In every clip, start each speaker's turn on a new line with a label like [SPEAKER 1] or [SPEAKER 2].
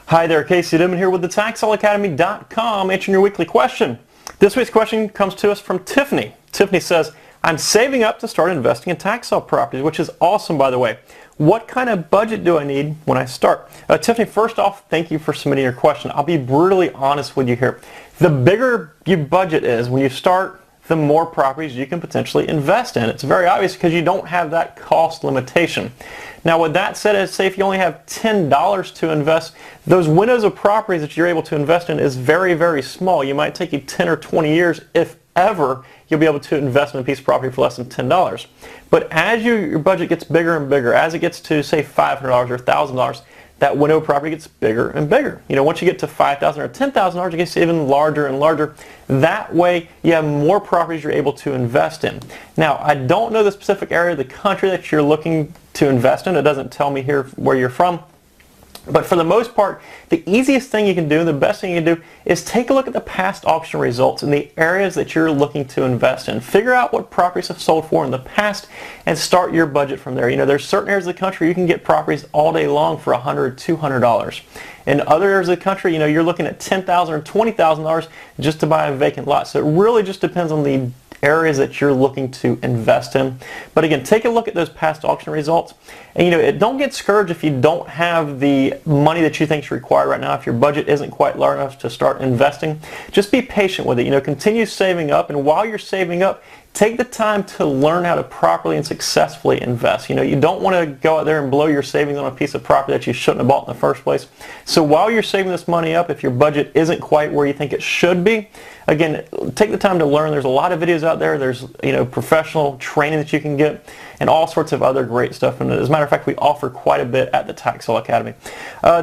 [SPEAKER 1] Hi there, Casey Dimon here with the TaxSaleAcademy.com answering your weekly question. This week's question comes to us from Tiffany. Tiffany says, I'm saving up to start investing in tax sale properties, which is awesome, by the way. What kind of budget do I need when I start? Tiffany, first off, thank you for submitting your question. I'll be brutally honest with you here. The bigger your budget is when you start, the more properties you can potentially invest in. It's very obvious because you don't have that cost limitation. Now with that said, say if you only have $10 to invest, those windows of properties that you're able to invest in is very, very small. You might take you 10 or 20 years, if ever, you'll be able to invest in a piece of property for less than $10. But as your budget gets bigger and bigger, as it gets to say $500 or $1,000, that window of property gets bigger and bigger. You know, once you get to $5,000 or $10,000, it gets even larger and larger. That way, you have more properties you're able to invest in. Now, I don't know the specific area of the country that you're looking to invest in. It doesn't tell me here where you're from. But for the most part, the easiest thing you can do, the best thing you can do, is take a look at the past auction results in the areas that you're looking to invest in. Figure out what properties have sold for in the past and start your budget from there. You know, there's certain areas of the country you can get properties all day long for $100, $200. In other areas of the country, you know, you're looking at $10,000 or $20,000 just to buy a vacant lot. So it really just depends on the areas that you're looking to invest in. But again, take a look at those past auction results. And you know, don't get discouraged if you don't have the money that you think is required right now, if your budget isn't quite large enough to start investing. Just be patient with it. You know, continue saving up, and while you're saving up, take the time to learn how to properly and successfully invest. You know, you don't want to go out there and blow your savings on a piece of property that you shouldn't have bought in the first place. So while you're saving this money up, if your budget isn't quite where you think it should be, again, take the time to learn. There's a lot of videos out there. There's, you know, professional training that you can get and all sorts of other great stuff. And as a matter of fact, we offer quite a bit at the Tax Sale Academy.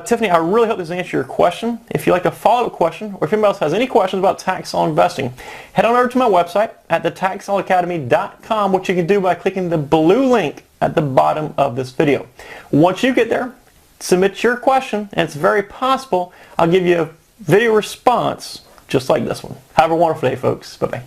[SPEAKER 1] Tiffany, I really hope this answers your question. If you'd like a follow-up question, or if anybody else has any questions about tax sale investing, head on over to my website at TheTaxSaleAcademy.com, which you can do by clicking the blue link at the bottom of this video. Once you get there, submit your question, and it's very possible I'll give you a video response just like this one. Have a wonderful day, folks. Bye-bye.